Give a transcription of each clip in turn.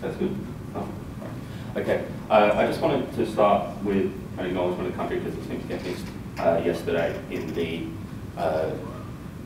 That's good. Oh. Okay. I just wanted to start with an acknowledgement of country because it seemed to get missed yesterday in the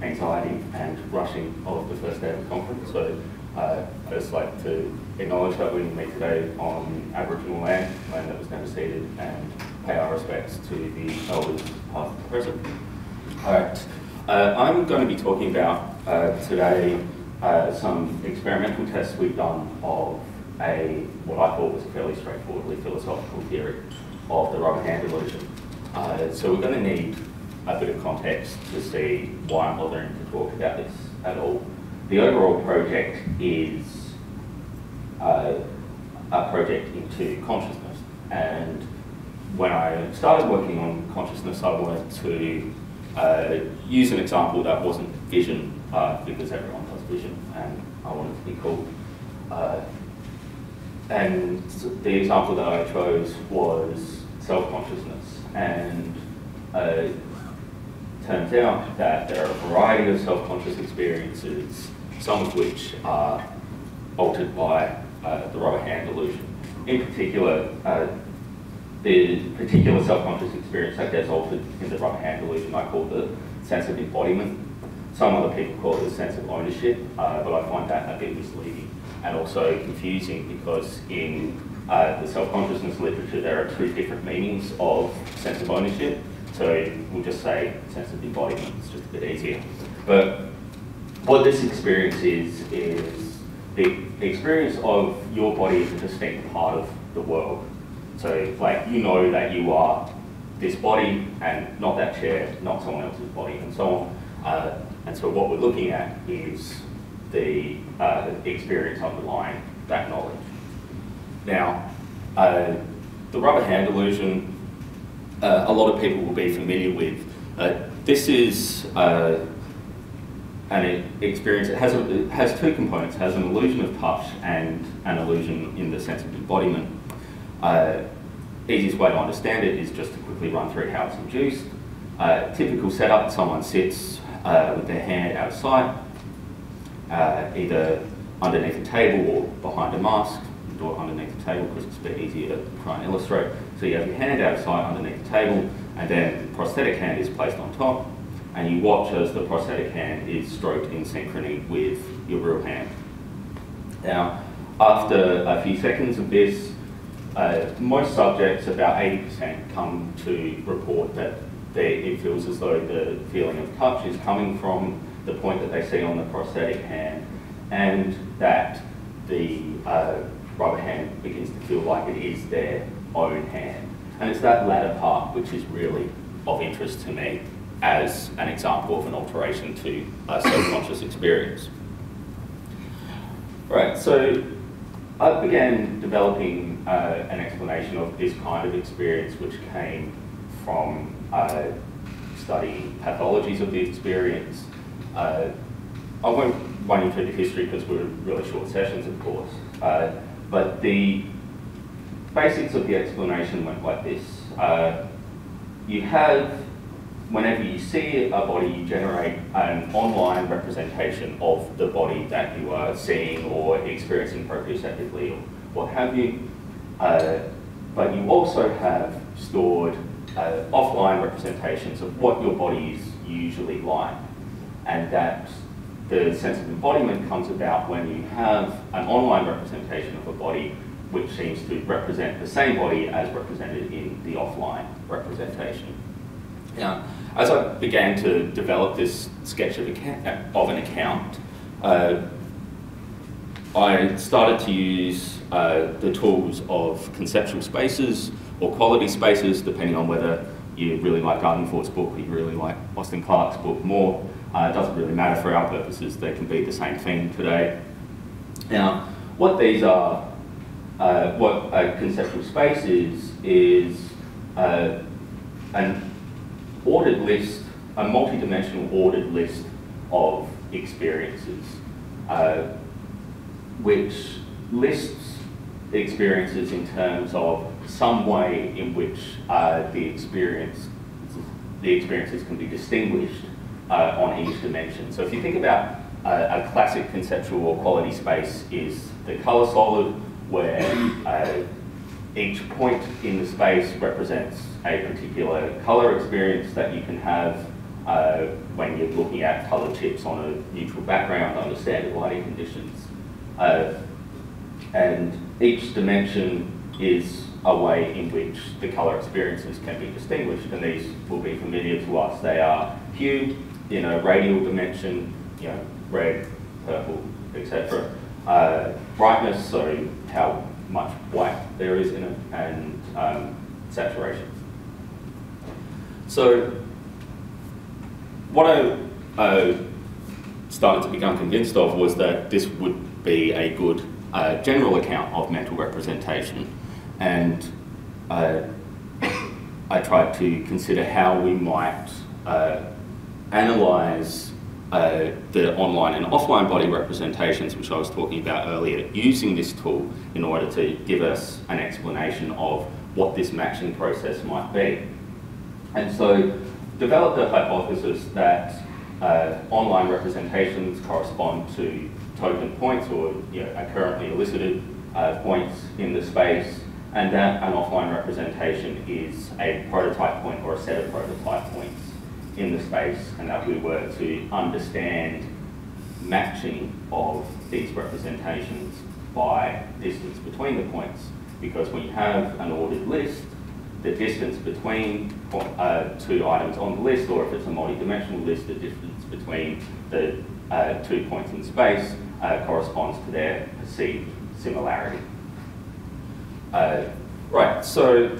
anxiety and rushing of the first day of the conference. So I'd just like to acknowledge that we meet today on Aboriginal land that was never ceded, and pay our respects to the elders past and present. All right. I'm going to be talking about today some experimental tests we've done of what I thought was a fairly straightforwardly philosophical theory of the rubber hand illusion. So we're going to need a bit of context to see why I'm bothering to talk about this at all. The overall project is a project into consciousness, and when I started working on consciousness, I wanted to use an example that wasn't vision, because everyone does vision, and I wanted to be cool. And the example that I chose was self-consciousness, and turns out that there are a variety of self-conscious experiences, some of which are altered by the rubber hand illusion. In particular, the particular self-conscious experience that gets altered in the rubber hand illusion I call the sense of embodiment. Some other people call it the sense of ownership, but I find that a bit misleading and also confusing because in the self-consciousness literature there are two different meanings of sense of ownership. So we'll just say sense of embodiment, it's just a bit easier. But what this experience is the experience of your body as a distinct part of the world. So like you know that you are this body and not that chair, not someone else's body, and so on. And so what we're looking at is the experience underlying that knowledge. Now, the rubber hand illusion, a lot of people will be familiar with. This is an experience. It has two components. It has an illusion of touch and an illusion in the sense of embodiment. Easiest way to understand it is just to quickly run through how it's induced. Typical setup: someone sits with their hand out of sight, either underneath a table or behind a mask. Do it underneath the table because it's a bit easier to try and illustrate. So you have your hand out of sight underneath the table, and then the prosthetic hand is placed on top, and you watch as the prosthetic hand is stroked in synchrony with your real hand. Now, after a few seconds of this, most subjects, about 80%, come to report that it feels as though the feeling of touch is coming from the point that they see on the prosthetic hand, and that the rubber hand begins to feel like it is their own hand. And it's that latter part which is really of interest to me as an example of an alteration to a self-conscious experience. Right, so I began developing an explanation of this kind of experience, which came from studying pathologies of the experience. I won't run you through the history because we're really short sessions, of course, but the basics of the explanation went like this. You have, whenever you see a body, you generate an online representation of the body that you are seeing or experiencing proprioceptively or what have you. But you also have stored offline representations of what your body is usually like, and that the sense of embodiment comes about when you have an online representation of a body which seems to represent the same body as represented in the offline representation. Now, as I began to develop this sketch of an account, I started to use the tools of conceptual spaces or quality spaces, depending on whether you really like Gardenford's book or you really like Austin Clarke's book more. It doesn't really matter for our purposes, they can be the same thing today. Now, what these are, what a conceptual space is an ordered list, a multi-dimensional ordered list of experiences, which lists the experiences in terms of some way in which the experiences can be distinguished on each dimension. So if you think about a classic conceptual or quality space is the color solid where each point in the space represents a particular colour experience that you can have when you're looking at coloured chips on a neutral background under standard lighting conditions. And each dimension is a way in which the colour experiences can be distinguished, and these will be familiar to us. They are hue in a radial dimension, red, purple, etc. Brightness, so how much white there is in it, and saturation. So what I started to become convinced of was that this would be a good general account of mental representation, and I tried to consider how we might analyse the online and offline body representations, which I was talking about earlier, using this tool in order to give us an explanation of what this matching process might be. And so developed a hypothesis that online representations correspond to token points, or are currently elicited points in the space, and that an offline representation is a prototype point or a set of prototype points in the space, and that we were to understand matching of these representations by distance between the points, because when you have an ordered list, the distance between two items on the list, or if it's a multi-dimensional list, the distance between the 2 points in space corresponds to their perceived similarity. Right, so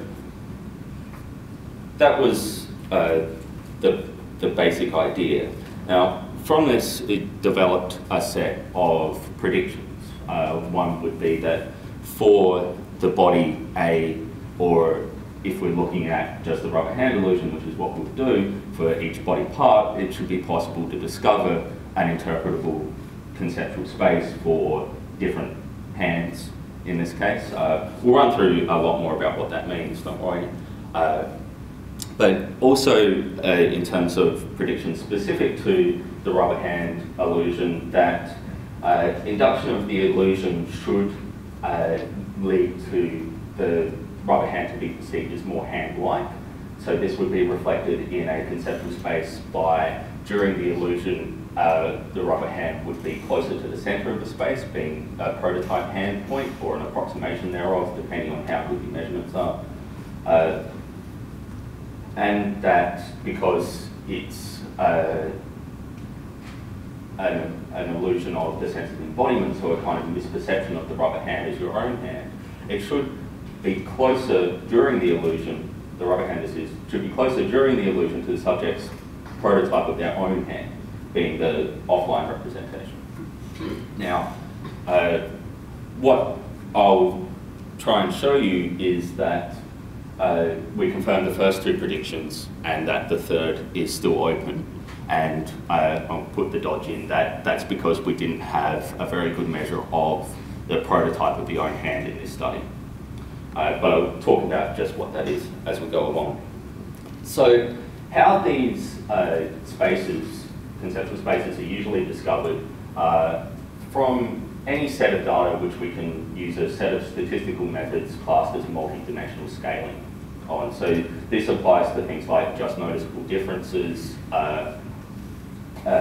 that was the basic idea. Now, from this, it developed a set of predictions. One would be that for the body A, or if we're looking at just the rubber hand illusion, which is what we'll do for each body part, it should be possible to discover an interpretable conceptual space for different hands in this case. We'll run through a lot more about what that means, don't worry. But also in terms of predictions specific to the rubber hand illusion, that induction of the illusion should lead to the rubber hand to be perceived as more hand-like. So this would be reflected in a conceptual space by, during the illusion, the rubber hand would be closer to the centre of the space, being a prototype hand point or an approximation thereof, depending on how good the measurements are. And that because it's an illusion of the sense of embodiment, so a kind of misperception of the rubber hand as your own hand, it should be closer during the illusion, the rubber hand should be closer during the illusion to the subject's prototype of their own hand, being the offline representation. Now, what I'll try and show you is that we confirmed the first two predictions and that the third is still open. And I'll put the dodge in. That's because we didn't have a very good measure of the prototype of the own hand in this study. But I'll talk about just what that is as we go along. So how these spaces, conceptual spaces, are usually discovered from any set of data which we can use a set of statistical methods classed as multi-dimensional scaling on. So this applies to things like just noticeable differences,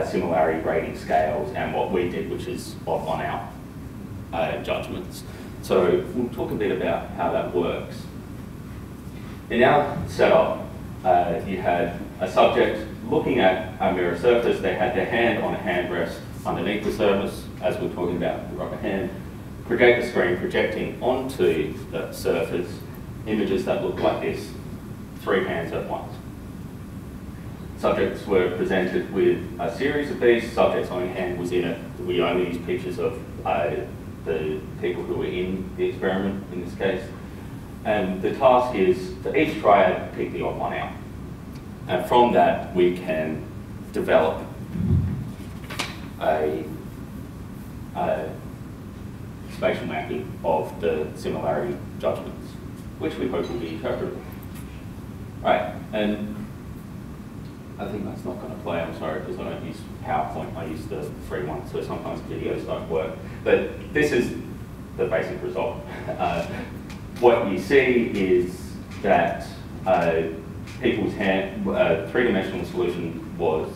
similarity rating scales, and what we did, which is on our judgments. So we'll talk a bit about how that works. In our setup, you had a subject looking at a mirror surface. They had their hand on a handrest underneath the surface, as we're talking about the rubber hand. Projector screen projecting onto the surface images that look like this, 3 hands at once. Subjects were presented with a series of these. Subject's own hand was in it. We only used pictures of the people who were in the experiment in this case. And the task is for each triad, pick the odd one out. And from that, we can develop a spatial mapping of the similarity judgments, which we hope will be interpretable. Right, and I think that's not going to play, I'm sorry, because I don't use PowerPoint, I use the free one, so sometimes videos don't work. But this is the basic result. What you see is that people's hand, three-dimensional solution was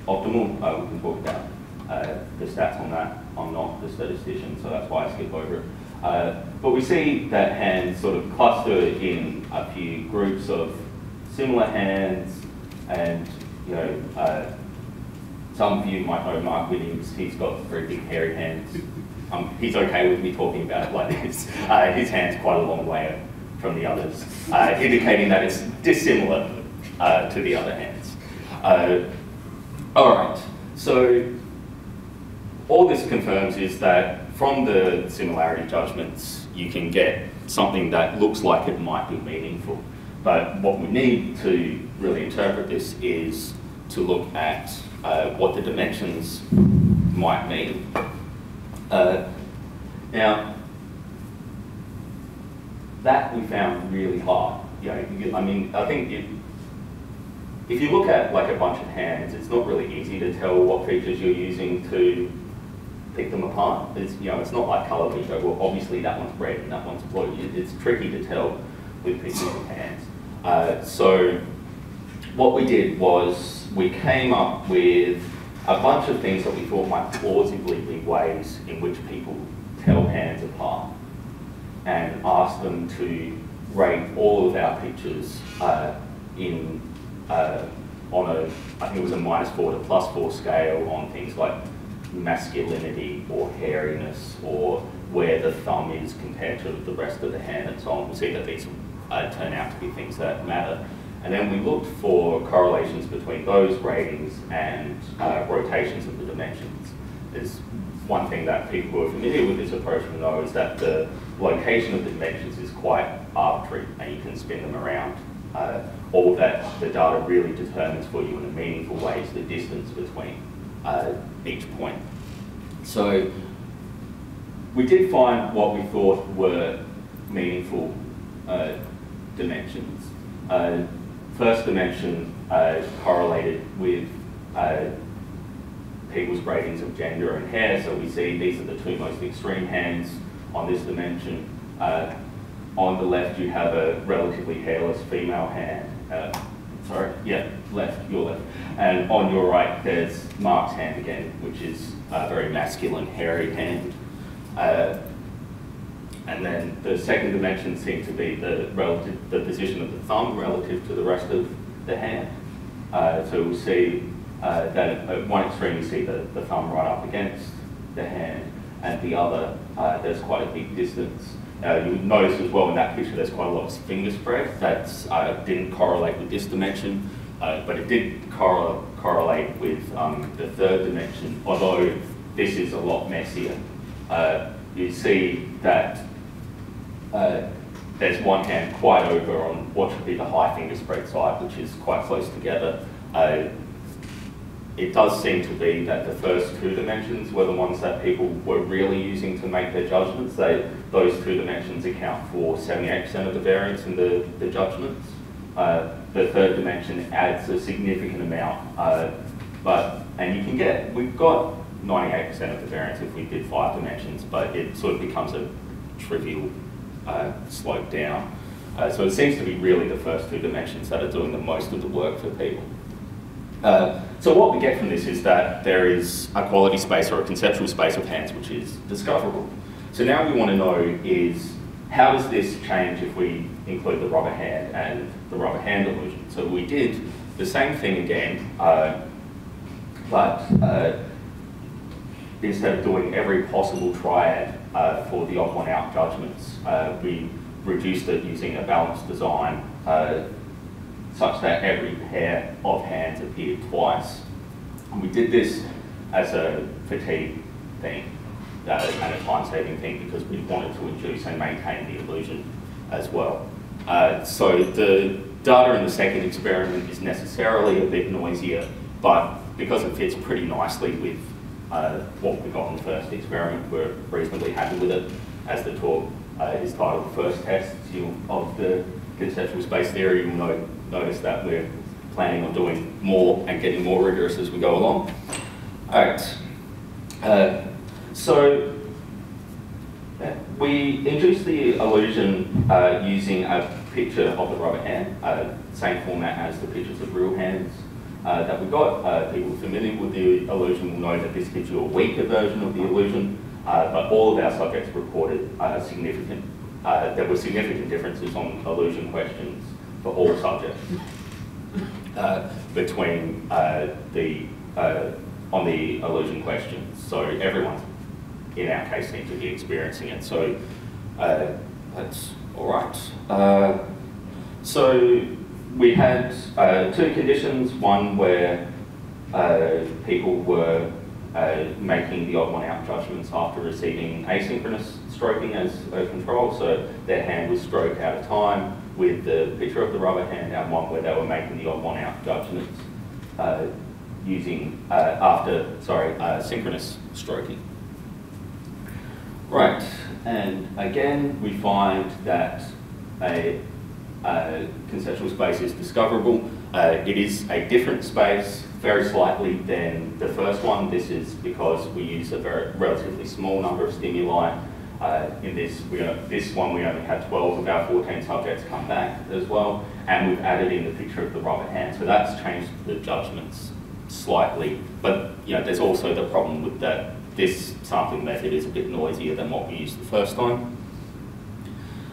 optimal. We can talk about the stats on that. I'm not the statistician, so that's why I skip over it. But we see that hands sort of cluster in a few groups of similar hands, and some of you might know Mark Williams. He's got very big hairy hands. He's okay with me talking about it like this. His hand's quite a long way from the others, indicating that it's dissimilar to the other hands. All right, so all this confirms is that from the similarity judgments, you can get something that looks like it might be meaningful. But what we need to really interpret this is to look at what the dimensions might mean. Now, that we found really hard. I mean, I think if you look at like a bunch of hands, it's not really easy to tell what features you're using to pick them apart. It's not like colour where you go, well, obviously that one's red and that one's blue. It's tricky to tell with pictures of hands. So what we did was we came up with a bunch of things that we thought might plausibly be ways in which people tell hands apart, and asked them to rate all of our pictures on a, I think it was a -4 to +4 scale on things like masculinity or hairiness or where the thumb is compared to the rest of the hand and so on. We'll see that these turn out to be things that matter. And then we looked for correlations between those ratings and rotations of the dimensions. There's one thing that people who are familiar with this approach will know is that the location of the dimensions is quite arbitrary and you can spin them around. All that the data really determines for you in a meaningful way is the distance between each point. So we did find what we thought were meaningful dimensions. First dimension correlated with people's ratings of gender and hair. So we see these are the two most extreme hands on this dimension. On the left, you have a relatively hairless female hand. Left, your left. And on your right, there's Mark's hand again, which is a very masculine, hairy hand. And then the second dimension seems to be the position of the thumb relative to the rest of the hand. So we'll see that at one extreme you see the thumb right up against the hand, and the other there's quite a big distance. You'll notice as well in that picture there's quite a lot of finger spread. That didn't correlate with this dimension, but it did correlate with the third dimension, although this is a lot messier. You see that there's one hand quite over on what should be the high finger spread side, which is quite close together. It does seem to be that the first two dimensions were the ones that people were really using to make their judgments. Those two dimensions account for 78% of the variance in the judgments. The third dimension adds a significant amount, and you can we've got 98% of the variance if we did 5 dimensions, but it sort of becomes a trivial slope down. So it seems to be really the first two dimensions that are doing the most of the work for people. So what we get from this is that there is a quality space or a conceptual space of hands which is discoverable. So now we want to know is, how does this change if we include the rubber hand and the rubber hand illusion? So we did the same thing again, but instead of doing every possible triad for the odd one out judgments, we reduced it using a balanced design such that every pair of hands appeared twice. And we did this as a fatigue thing and a time-saving thing because we wanted to induce and maintain the illusion as well. So the data in the second experiment is necessarily a bit noisier, but because it fits pretty nicely with what we got in the first experiment, we're reasonably happy with it. As the talk is titled First Test of the Conceptual Space Theory, you'll notice that we're planning on doing more and getting more rigorous as we go along. All right, so We introduced the illusion using a picture of the rubber hand, same format as the pictures of real hands that we got. People familiar with the illusion will know that this gives you a weaker version of the illusion, but all of our subjects reported there were significant differences on illusion questions for all subjects between on the illusion questions. So everyone in our case seemed to be experiencing it. So that's all right. So we had two conditions, one where people were making the odd one out judgments after receiving asynchronous stroking as a control, so their hand was stroked out of time with the picture of the rubber hand, and one where they were making the odd one out judgments using synchronous stroking. Right, and again we find that a conceptual space is discoverable. It is a different space, very slightly, than the first one. This is because we use a relatively small number of stimuli. In this one we only had 12 of our 14 subjects come back as well, and we've added in the picture of the rubber hand. So that's changed the judgments slightly, but there's also the problem with that this sampling method is a bit noisier than what we used the first time.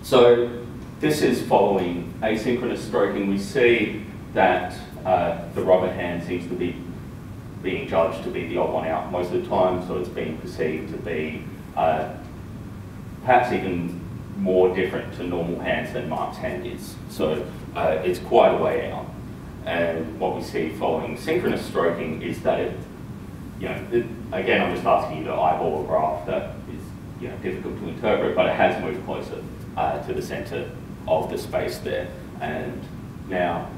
So this is following asynchronous stroking. We see that the rubber hand seems to be being judged to be the odd one out most of the time, so it's being perceived to be perhaps even more different to normal hands than Mark's hand is. So it's quite a way out. And what we see following synchronous stroking is that again, I'm just asking you to eyeball a graph that is difficult to interpret, but it has moved closer to the centre of the space there. And now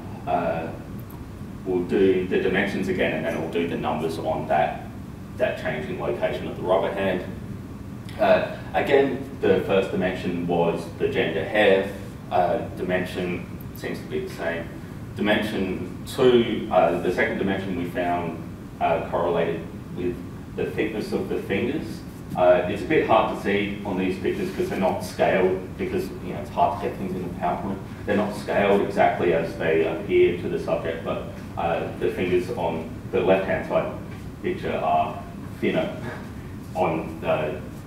we'll do the dimensions again, and then we'll do the numbers on that changing location of the rubber hand. Again, the first dimension was the gender hair. Dimension seems to be the same. Dimension 2, the second dimension we found correlated with the thickness of the fingers. It's a bit hard to see on these pictures because they're not scaled, because it's hard to get things in the PowerPoint. They're not scaled exactly as they appear to the subject, but the fingers on the left-hand side picture are thinner on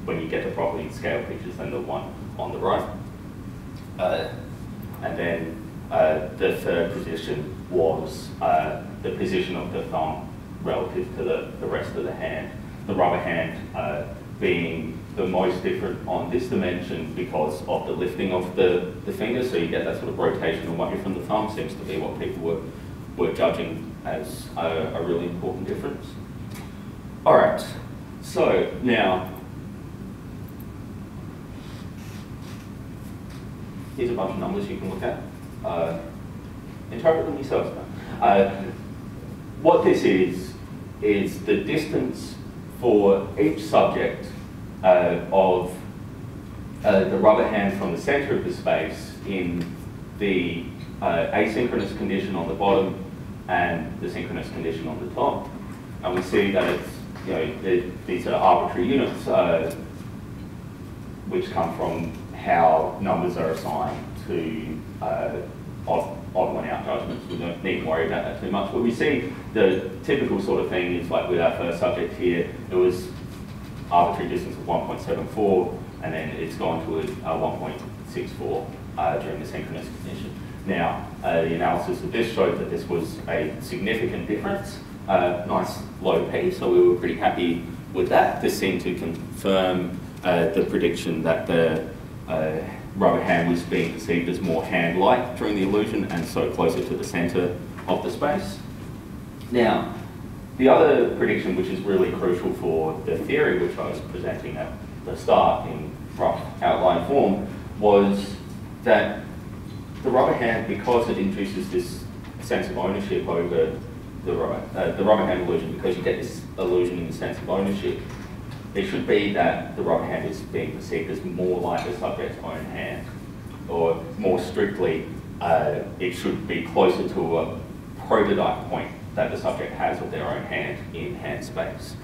when you get the properly scaled pictures than the one on the right. And then the third position was the position of the thumb relative to the rest of the hand. The rubber hand being the most different on this dimension because of the lifting of the fingers, so you get that sort of rotation away from the thumb. Seems to be what people were judging as a really important difference. All right, so now here's a bunch of numbers you can look at. Interpret them yourselves now. What this is the distance for each subject of the rubber hand from the centre of the space in the asynchronous condition on the bottom and the synchronous condition on the top. And we see that it's, these are arbitrary units which come from how numbers are assigned to odd one out judgments. We don't need to worry about that too much. But we see the typical sort of thing is like with our first subject here, it was arbitrary distance of 1.74, and then it's gone to a 1.64 during the synchronous condition. Now, the analysis of this showed that this was a significant difference, nice low P, so we were pretty happy with that. This seemed to confirm the prediction that the rubber hand was being perceived as more hand-like during the illusion, and so closer to the centre of the space. Now, the other prediction, which is really crucial for the theory which I was presenting at the start in rough outline form, was that the rubber hand, because it induces this sense of ownership over the rubber hand illusion, because you get this illusion in the sense of ownership, it should be that the rubber hand is being perceived as more like the subject's own hand, or more strictly, it should be closer to a prototype point that the subject has of their own hand in hand space.